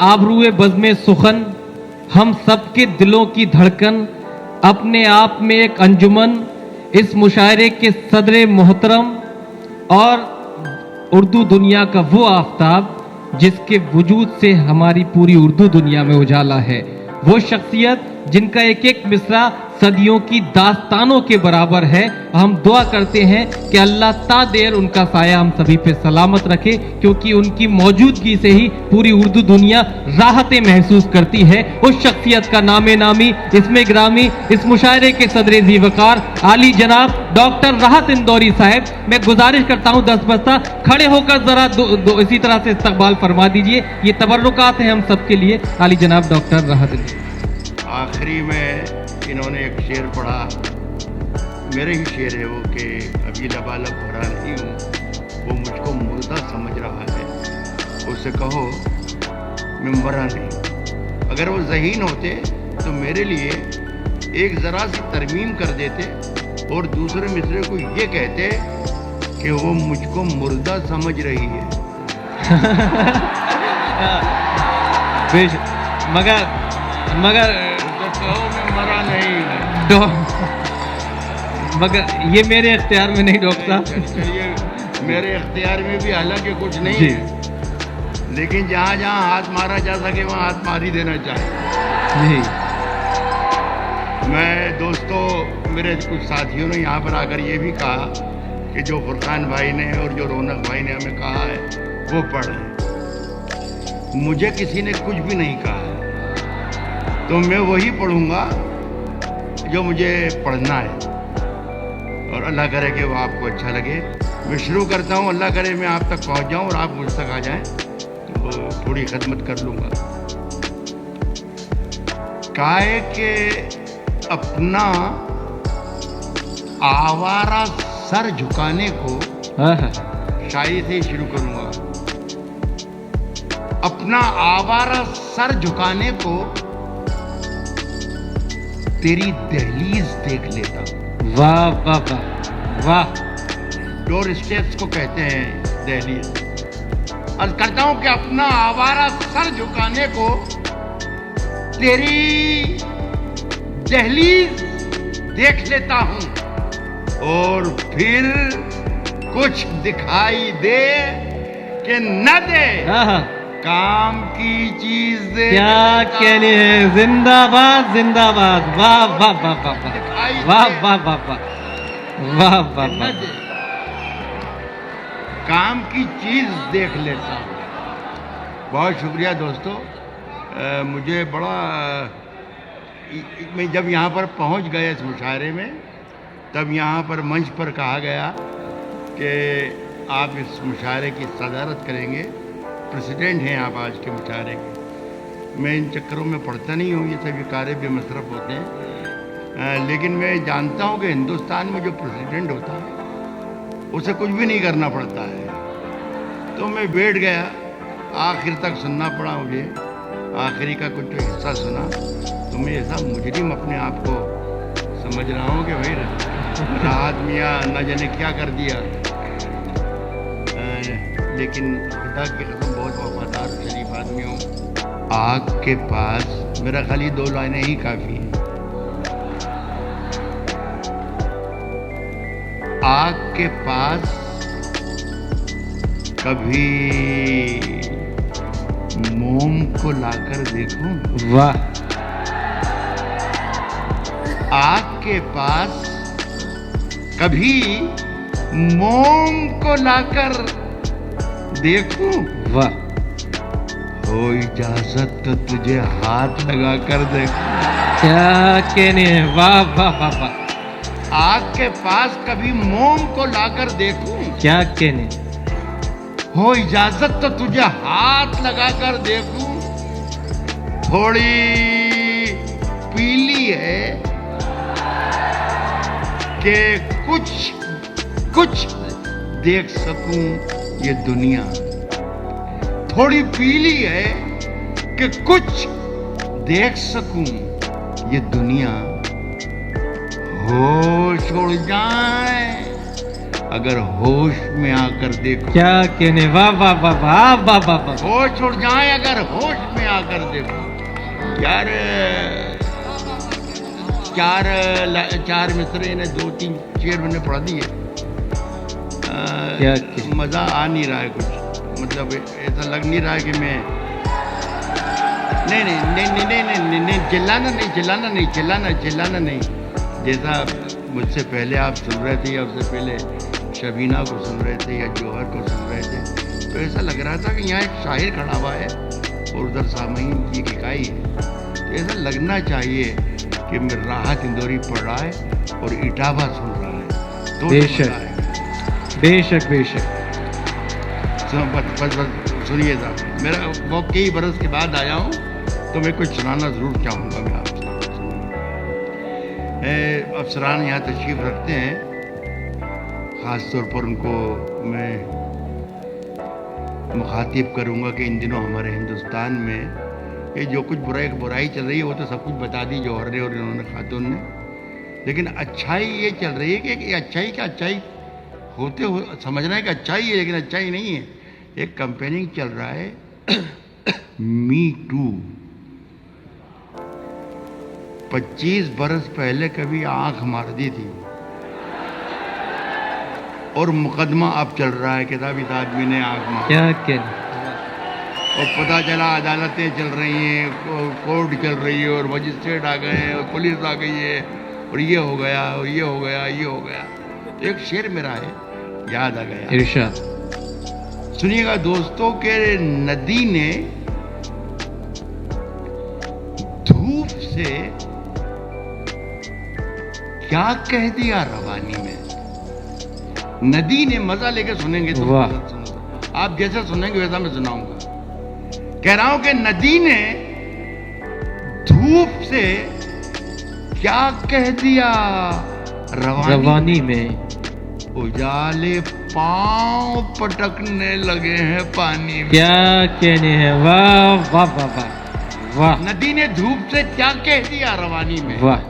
आबरूए बज़्म सुखन, हम सबके दिलों की धड़कन, अपने आप में एक अंजुमन, इस मुशायरे के सदर मोहतरम और उर्दू दुनिया का वो आफताब जिसके वजूद से हमारी पूरी उर्दू दुनिया में उजाला है, वो शख्सियत जिनका एक एक मिसरा सदियों की दास्तानों के बराबर है। हम दुआ करते हैं कि अल्लाह ता देर उनका साया हम सभी पे सलामत रखे, क्योंकि उनकी मौजूदगी से ही पूरी उर्दू दुनिया राहतें महसूस करती है। उस शख्सियत का नामे नामी, इसमें ग्रामी, इस मुशायरे के सदर ज़ीवकार आली जनाब डॉक्टर राहत इंदौरी साहब, मैं गुजारिश करता हूँ 10 बस्ता खड़े होकर जरा दो इसी तरह से इस्तकबाल फरमा दीजिए। ये तबर्रुकात है हम सबके लिए। आली जनाब डॉक्टर राहत इंदौरी। आखिरी में इन्होंने एक शेर पढ़ा, मेरे ही शेर है वो, कि अभी लबालब भरा नहीं हूँ, वो मुझको मुर्दा समझ रहा है, उससे कहो मैं मरा नहीं। अगर वो ज़हीन होते तो मेरे लिए एक ज़रा सी तरमीम कर देते और दूसरे मिसरे को ये कहते कि वो मुझको मुर्दा समझ रही है। मगर मैं मरा नहीं। मगर ये मेरे इख्तियार में नहीं डॉक्टर साहब, ये मेरे इख्तियार में भी हालांकि कुछ नहीं जी। है, लेकिन जहाँ जहाँ हाथ मारा जा सके वहाँ हाथ मार ही देना चाहिए। जी। मैं दोस्तों, मेरे कुछ साथियों ने यहाँ पर आकर ये भी कहा कि जो फुरकान भाई ने और जो रौनक भाई ने हमें कहा है वो पढ़ें। मुझे किसी ने कुछ भी नहीं कहा है, तो मैं वही पढ़ूंगा जो मुझे पढ़ना है, और अल्लाह करे कि वो आपको अच्छा लगे। मैं शुरू करता हूँ, अल्लाह करे मैं आप तक पहुँच जाऊँ और आप मुझ तक आ जाएं, तो थोड़ी खिदमत कर लूँगा। काहे के अपना आवारा सर झुकाने को, शायरी से ही शुरू करूँगा। अपना आवारा सर झुकाने को तेरी दहलीज देख लेता हूं। वाह वाह वाह वाह। डोर स्टेप्स को कहते हैं दहलीज। अर्ज करता हूं कि अपना आवारा सर झुकाने को तेरी दहलीज देख लेता हूं, और फिर कुछ दिखाई दे कि न दे, काम की चीज दे। क्या कहने हैं, जिंदाबाद जिंदाबाद। वाह वाह वाह वाह वाह वाह वाह वाह वाह वाह वाह। काम की चीज देख लेता हूँ। बहुत शुक्रिया दोस्तों। मुझे बड़ा मैं जब यहाँ पर पहुँच गया इस मुशायरे में, तब यहाँ पर मंच पर कहा गया कि आप इस मुशायरे की सदारत करेंगे, प्रेसिडेंट हैं आप आज के मुशायरे के। मैं इन चक्करों में पढ़ता नहीं हूँ, ये सभी कार्य बेमसरफ होते हैं, लेकिन मैं जानता हूँ कि हिंदुस्तान में जो प्रेसिडेंट होता है उसे कुछ भी नहीं करना पड़ता है। तो मैं बैठ गया, आखिर तक सुनना पड़ा मुझे। आखिरी का कुछ जो हिस्सा सुना तो मैं ऐसा मुजरिम अपने आप को समझ रहा हूँ कि भाई राहत मियाँ न जाने क्या कर दिया, लेकिन खुदा की कसम बहुत वफादार शरीफ आदमी हूँ। आग के पास मेरा खाली 2 लाइनें ही काफ़ी हैं। आग के पास कभी मोम को लाकर देखूं। वाह। आग के पास कभी मोम को लाकर देखूं। वाह। हो इजाजत तो तुझे हाथ लगा कर देखूं। क्या कहने हैं, वाह वाह वाह वाह। आग के पास कभी मोम को लाकर देखूं। क्या कहने। हो इजाजत तो तुझे हाथ लगाकर देखूं। थोड़ी पीली है कि कुछ देख सकूं ये दुनिया। थोड़ी पीली है कि कुछ देख सकूं ये दुनिया। होश उड़ जाए अगर होश में आकर देखो, क्या कहने, वाह वाह वाह वाह वाह वाह वाह। होश उड़ जाए अगर होश में आकर देखो। यार चार मिसरे ने 2-3 शेर मैंने पढ़ा दिए। क्या मज़ा आ नहीं रहा है कुछ, मतलब ऐसा लग नहीं रहा है कि मैं नहीं चिल्लाना नहीं। जैसा मुझसे पहले आप सुन रहे थे या उससे पहले शबीना को सुन रहे थे या जौहर को सुन रहे थे, तो ऐसा लग रहा था कि यहाँ एक शायर खड़ा हुआ है और उधर सामईन की एक इकाई है। तो ऐसा लगना चाहिए कि मैं राहत इंदौरी पढ़ रहा है और इटावा सुन रहा है। तो बेशक बेशक बेशक। बस सुनिए साहब, मेरा वो कई बरस के बाद आया हूँ तो मैं कुछ सुनाना ज़रूर चाहूँगा मैं आपसे। अफसरान यहाँ तशरीफ़ रखते हैं, ख़ास तौर पर उनको मैं मुखातिब करूँगा कि इन दिनों हमारे हिंदुस्तान में ये जो कुछ बुराई चल रही है वो तो सब कुछ बता दी जौहर ने और इन्होंने खातून ने, लेकिन अच्छाई ये चल रही है कि ये अच्छाई का अच्छाई होते हो समझना है कि अच्छाई है, लेकिन अच्छाई नहीं है। एक कैंपेनिंग चल रहा है मी टू। 25 बरस पहले कभी आंख मार दी थी और मुकदमा अब चल रहा है कि साहब इस आदमी ने आंख मार, क्या कहने, और पता चला अदालतें चल रही हैं, कोर्ट चल रही है और मजिस्ट्रेट आ गए हैं और पुलिस आ गई है और ये हो गया और ये हो गया ये हो गया। तो एक शेर मेरा है, याद आ गया, इरशाद। सुनिएगा दोस्तों के नदी ने धूप से क्या कह दिया रवानी में। नदी ने, मजा लेके सुनेंगे तो वाह। आप जैसा सुनेंगे वैसा मैं सुनाऊंगा। कह रहा हूं कि नदी ने धूप से क्या कह दिया रवानी में, उजाले पांव पटकने लगे हैं पानी में। क्या कहने हैं, वाह वाह वाह वाह वाह। नदी ने धूप से क्या कह दिया रवानी में, वाह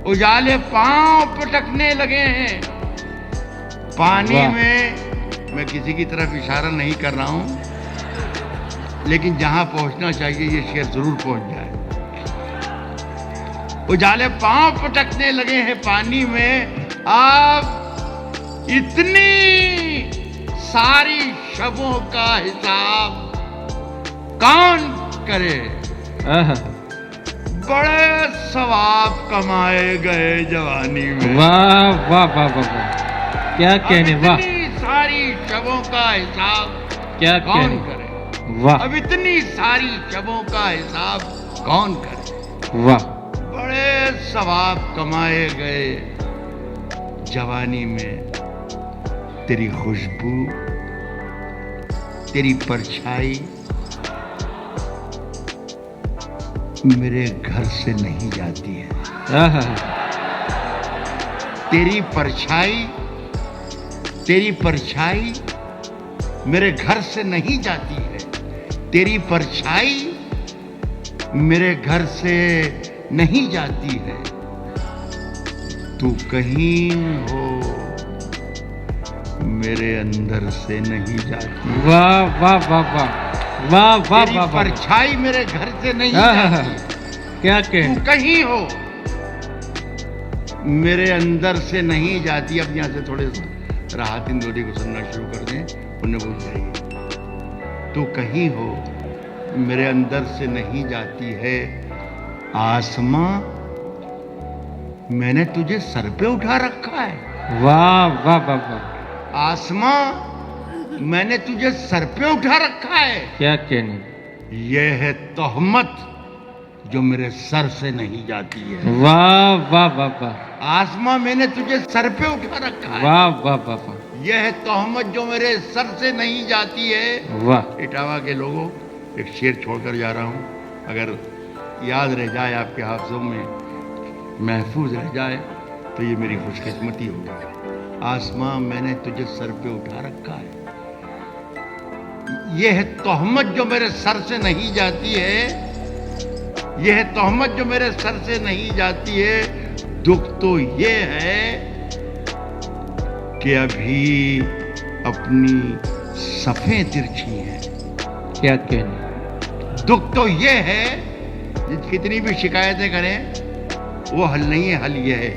उजाले पांव पटकने लगे हैं पानी वाह। में। मैं किसी की तरफ इशारा नहीं कर रहा हूं, लेकिन जहां पहुंचना चाहिए ये शेर जरूर पहुंच जाए। उजाले पांव पटकने लगे हैं पानी में, आप इतनी सारी शबों का हिसाब कौन करे। आहा। बड़े सवाब कमाए गए जवानी में। वाह वाह वाह वाह वाह। क्या कहने, वाह इतनी सारी शबों का हिसाब क्या कौन कहने, करे। वाह अब इतनी सारी शबों का हिसाब कौन करे। वाह। बड़े सवाब कमाए गए जवानी में। तेरी खुशबू, तेरी परछाई मेरे घर से नहीं जाती है। आहा। तेरी परछाई मेरे घर से नहीं जाती है। तेरी परछाई मेरे घर से नहीं जाती है। तू कहीं हो मेरे अंदर से नहीं जाती। वाह वाह वाह वाह वाह वाह तेरी वाह वाह। परछाई मेरे घर से नहीं आहा। जाती। क्या तू कहने, कहीं हो मेरे अंदर से नहीं जाती। अब यहाँ से थोड़े राहत इंदौरी को सुनना शुरू कर दें, उन्हें भूल जाइए। तू कहीं हो मेरे अंदर से नहीं जाती है। आसमां मैंने तुझे सर पे उठा रखा है। वाह वाह वाह वाह। आसमां मैंने तुझे सर पे उठा रखा है। क्या कहने, यह है तोहमत जो मेरे सर से नहीं जाती है। वाह वाह वाह वाह आसमां मैंने तुझे सर पे उठा रखा है। वाह वाह वाह वाह यह है तोहमत जो मेरे सर से नहीं जाती है। वाह। इटावा के लोगों, एक शेर छोड़कर जा रहा हूं, अगर याद रह जाए, आपके हाथों में महफूज रह जाए तो ये मेरी खुशकिस्मती होगी। आसमां मैंने तुझे सर पे उठा रखा है। यह है तोहमत जो मेरे सर से नहीं जाती है। यह है तोहमत जो मेरे सर से नहीं जाती है। दुख तो ये है کہ ابھی اپنی صفیں ترچھی ہیں. کیا کہنے. دکھ تو یہ ہے کتنی بھی شکایتیں کریں وہ حل نہیں ہے. حل یہ ہے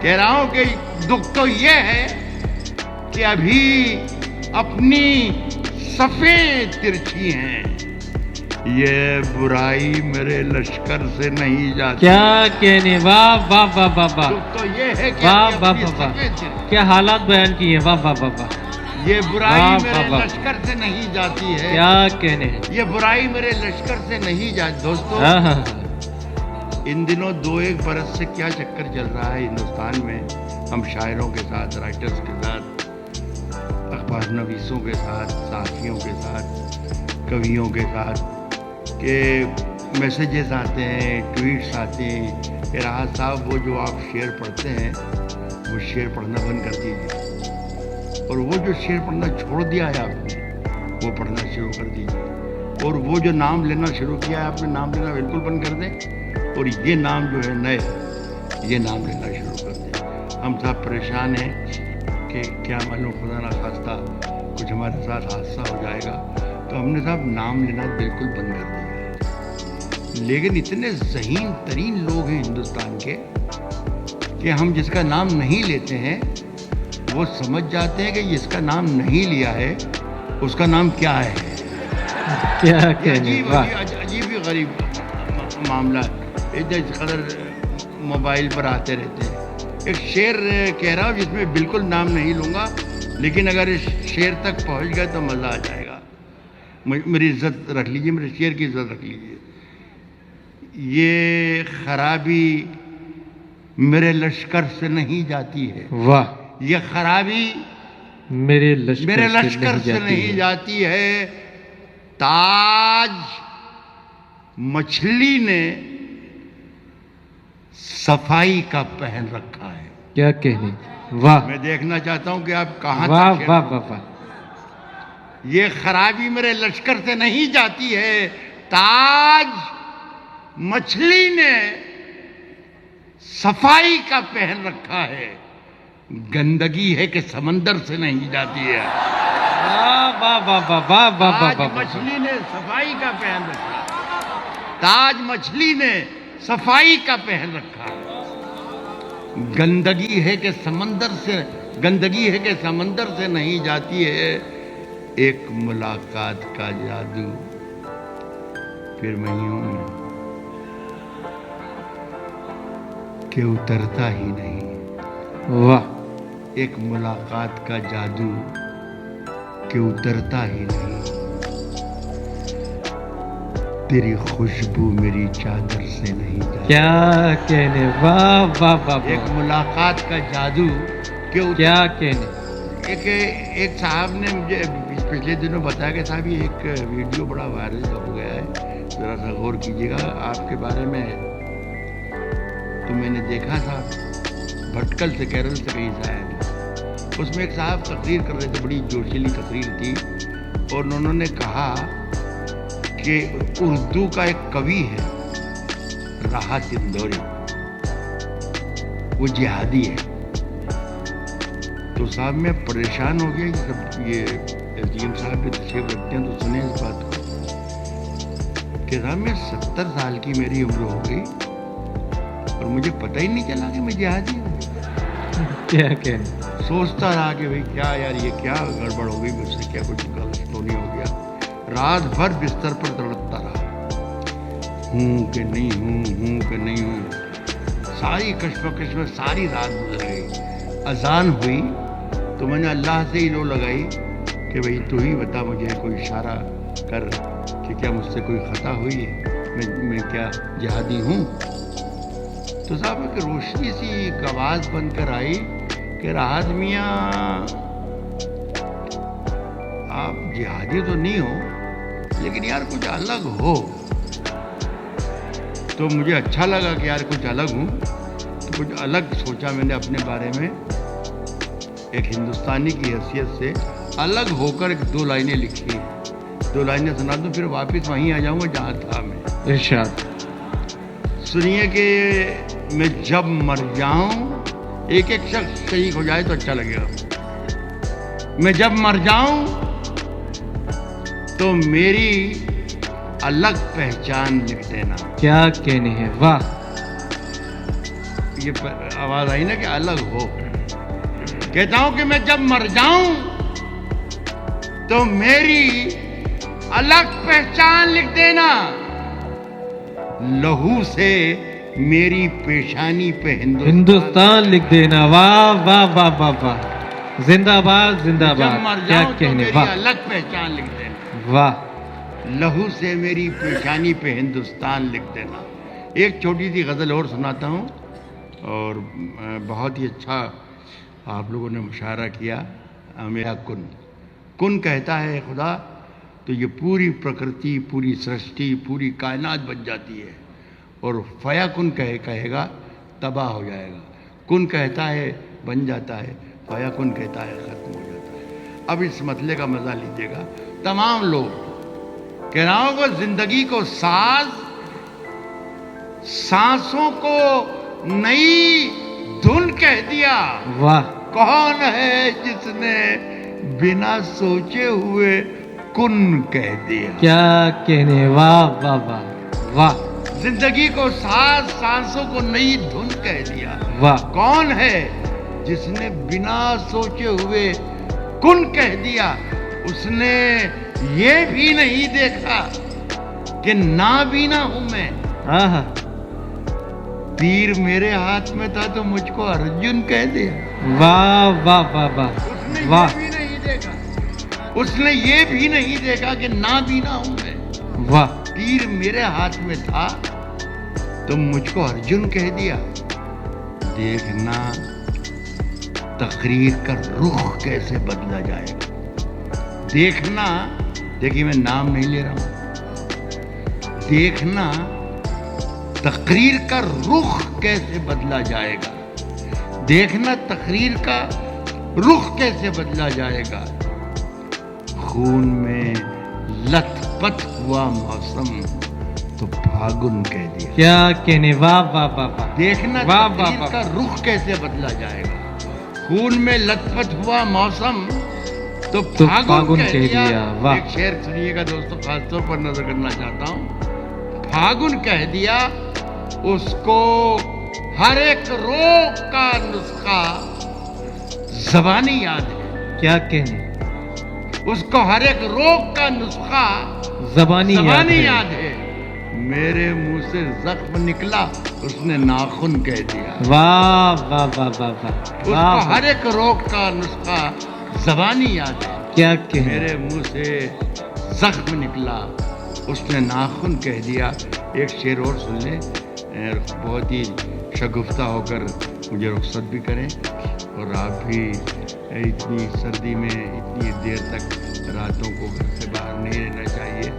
کہہ رہا ہوں کہ دکھ تو یہ ہے کہ ابھی اپنی صفیں ترچھی ہیں. یہ برائی میرے لشکر سے نہیں جاتی. کیا کہنے. واہ واہ واہ واہ واہ. دکھ تو یہ ہے کہ واہ ابھی واہ اپنی واہ واہ. صفیں ترچھی. کیا حالات بیان کیے. واہ واہ واہ واہ. یہ برائی واہ میرے واہ واہ. لشکر سے نہیں جاتی ہے. کیا کہنے. یہ برائی میرے لشکر سے نہیں جاتی. دوستو ہاں ہاں. ان دنوں 2-1 برس سے کیا چکر چل رہا ہے ہندوستان میں. ہم شاعروں کے ساتھ، رائٹرز کے ساتھ، اخبار نویسوں کے ساتھ، صحافیوں کے ساتھ، کویوں کے ساتھ کہ میسیجز آتے ہیں، ٹویٹس آتے ہیں کہ راحت صاحب وہ جو آپ شعر پڑھتے ہیں وہ شعر پڑھنا بند کر دیجیے، اور وہ جو شعر پڑھنا چھوڑ دیا ہے آپ نے وہ پڑھنا شروع کر دیجیے، اور وہ جو نام لینا شروع کیا ہے آپ نے نام لینا بالکل بند کر دیں، اور یہ نام جو ہے نئے یہ نام لینا شروع کر دیں. ہم سب پریشان ہیں کہ کیا معلوم خدا نہ خواستہ کچھ ہمارے ساتھ حادثہ ہو جائے گا، تو ہم نے صاحب نام لینا بالکل بند کر دیا ہے. لیکن اتنے ذہین ترین لوگ ہیں ہندوستان کے کہ ہم جس کا نام نہیں لیتے ہیں وہ سمجھ جاتے ہیں کہ جس کا نام نہیں لیا ہے اس کا نام کیا ہے. کیا یہ کہنے. واہ. عجیب ہی غریب معاملہ ہے. اتنے قدر موبائل پر آتے رہتے ہیں. ایک شعر کہہ رہا ہوں جس میں بالکل نام نہیں لوں گا، لیکن اگر اس شعر تک پہنچ گئے تو مزہ آ جائے گا. میری عزت رکھ لیجیے، میرے شعر کی عزت رکھ لیجیے. یہ خرابی میرے لشکر سے نہیں جاتی ہے. واہ. یہ خرابی میرے میرے لشکر سے نہیں جاتی ہے. تاج مچھلی نے صفائی کا پہن رکھا ہے. کیا کہنے. واہ. میں دیکھنا چاہتا ہوں کہ آپ کہاں واہ تک واہ واہ واہ. یہ خرابی میرے لشکر سے نہیں جاتی ہے. تاج مچھلی نے صفائی کا پہن رکھا ہے. گندگی ہے کہ سمندر سے نہیں جاتی ہے. واہ واہ واہ واہ واہ واہ تاج واہ. مچھلی نے صفائی کا پہن رکھا ہے. تاج مچھلی نے صفائی کا پہن رکھا ہے. گندگی ہے کہ سمندر سے نہیں جاتی ہے. ایک ملاقات کا جادو پھر میں ہوں کہ اترتا ہی نہیں. واہ. ایک ملاقات کا جادو کہ اترتا ہی نہیں. تیری خوشبو میری چادر سے نہیں جاتی. کیا کہنے. واہ واہ واہ ایک واہ. ملاقات کا جادو کہ کیا کہنے. ایک صاحب نے مجھے پچھلے دنوں بتایا کہ صاحب یہ ایک ویڈیو بڑا وائرل ہو گیا ہے، ذرا سا غور کیجیے گا آپ کے بارے میں. تو میں نے دیکھا تھا بھٹکل سے کیرل سے کہیں سے آیا تھا. اس میں ایک صاحب تقریر کر رہے تھے، بڑی جوشیلی تقریر تھی، اور انہوں نے کہا کہ اردو کا ایک کوی ہے راحت اندوری، وہ جہادی ہے. تو صاحب میں پریشان ہو گیا کہ جب یہ ایس ڈی ایم صاحب بھی تشریف رکھتے ہیں تو سنیں اس بات کو کہ صاحب میں 70 سال کی میری عمر ہو گئی اور مجھے پتہ ہی نہیں چلا کہ میں جہادی ہوں. کیا کہنے. سوچتا رہا کہ بھئی کیا یار یہ کیا گڑبڑ ہو گئی مجھ سے، کیا کچھ غلط تو نہیں ہو گیا. رات بھر بستر پر تڑپتا رہا، ہوں کہ نہیں ہوں کہ نہیں ہوں. ساری کشمکش میں ساری رات گزر گئی. اذان ہوئی تو میں نے اللہ سے ہی رو لگائی کہ بھئی تو ہی بتا، مجھے کوئی اشارہ کر کہ کیا مجھ سے کوئی خطا ہوئی ہے، میں کیا جہادی ہوں. تو صاحب ایک روشنی سی ایک آواز بن کر آئی کہ راحت میاں آپ جہادی تو نہیں ہو لیکن یار کچھ الگ ہو. تو مجھے اچھا لگا کہ یار کچھ الگ ہوں، تو کچھ الگ سوچا میں نے اپنے بارے میں. ایک ہندوستانی کی حیثیت سے الگ ہو کر ایک 2 لائنیں لکھی. 2 لائنیں سنا دوں پھر واپس وہیں آ جاؤں گا جہاں تھا میں. ارشاد. سنیے کہ میں جب مر جاؤں ایک ایک شخص شہید ہو جائے تو اچھا لگے گا. میں جب مر جاؤں تو میری الگ پہچان لکھ دینا. کیا کہنے ہیں، واہ. یہ آواز آئی نا کہ الگ ہو. کہتا ہوں کہ میں جب مر جاؤں تو میری الگ پہچان لکھ دینا. لہو سے میری پیشانی پہ ہندوستان لکھ دینا. واہ واہ واہ واہ واہ. زندہ باد زندہ جب مر باد. کیا جاؤں تو کہنے، میری واہ الگ پہچان لکھ دینا. واہ. لہو سے میری پیشانی پہ ہندوستان لکھ دینا. ایک چھوٹی سی غزل اور سناتا ہوں. اور بہت ہی اچھا آپ لوگوں نے مشاعرہ کیا. میرا کن کن کہتا ہے خدا تو یہ پوری پرکرتی، پوری سرشٹی، پوری کائنات بن جاتی ہے. اور فیا کن کہے گا تباہ ہو جائے گا. کن کہتا ہے بن جاتا ہے، فیا کن کہتا ہے ختم ہو جاتا ہے. اب اس مسئلے کا مزہ لیجیے گا تمام لوگ. کہہ رہا ہوں کہ زندگی کو ساز، سانسوں کو نئی دھن کہہ دیا. واہ. کون ہے جس نے بنا سوچے ہوئے کن کہہ دیا. کیا کہنے، واہ واہ واہ واہ. زندگی کو ساز، سانسوں کو نئی دھن کہہ دیا. واہ. کون ہے جس نے بنا سوچے ہوئے کن کہہ دیا. اس نے یہ بھی نہیں دیکھا کہ نابینا ہوں میں. آہا. تیر میرے ہاتھ میں تھا تو مجھ کو ارجن کہہ دیا. واہ واہ واہ واہ اس نے واہ یہ بھی نہیں دیکھا، اس نے یہ بھی نہیں دیکھا کہ نابینا ہوں میں. واہ. تیر میرے ہاتھ میں تھا تو مجھ کو ارجن کہہ دیا. دیکھنا تقریر کا رخ کیسے بدلا جائے گا. دیکھنا، دیکھیے میں نام نہیں لے رہا ہوں. دیکھنا تقریر کا رخ کیسے بدلا جائے گا. دیکھنا تقریر کا رخ کیسے بدلا جائے گا. خون میں لت پت ہوا موسم تو پھاگن کہہ دیا. کیا کہنے، واہ واہ واہ واہ. دیکھنا واہ واہ تقریر واہ. کا رخ کیسے بدلا جائے گا. خون میں لت پت ہوا موسم تو پھاگن کہہ دیا. واہ. ایک شعر سنیے گا دوستوں، خاص طور پر نظر کرنا چاہتا ہوں. پھاگن کہہ دیا. اس کو ہر ایک روگ کا نسخہ زبانی یاد ہے. کیا کہنے، اس کو ہر ایک روگ کا نسخہ زبانی یاد ہے. میرے منہ سے زخم نکلا، اس نے ناخن کہہ دیا. واہ واہ واہ واہ واہ. اس کو ہر ایک روگ کا نسخہ زبانی یاد ہے. کیا کہنے. میرے منہ سے زخم نکلا، اس نے ناخن کہہ دیا. ایک شعر اور سن لیں، بہت ہی شگفتہ ہو کر مجھے رخصت بھی کریں. اور آپ بھی اتنی سردی میں اتنی دیر تک راتوں کو گھر سے باہر نہیں رہنا چاہیے.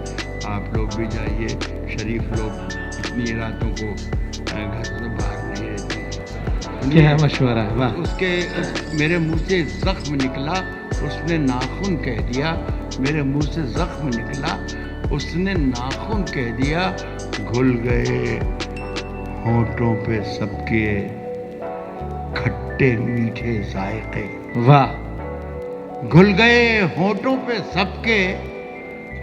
آپ لوگ بھی جائیے. شریف لوگ اتنی راتوں کو گھر سے باہر نہیں رہتے. کیا مشورہ ہے. واہ. اس کے میرے منہ سے زخم نکلا، اس نے ناخن کہہ دیا. میرے منہ سے زخم نکلا، اس نے ناخن کہہ دیا. گھل گئے ہونٹوں پہ سب کے کھٹے میٹھے ذائقے. واہ. گھل گئے ہونٹوں پہ سب کے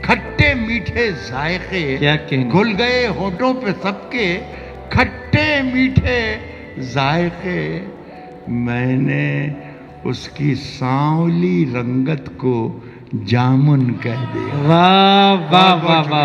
کھٹے میٹھے ذائقے. کیا کہنے. گھل گئے ہونٹوں پہ سب کے کھٹے میٹھے ذائقے. میں نے اس کی سانولی رنگت کو جامن کہہ دیا. واہ واہ واہ واہ.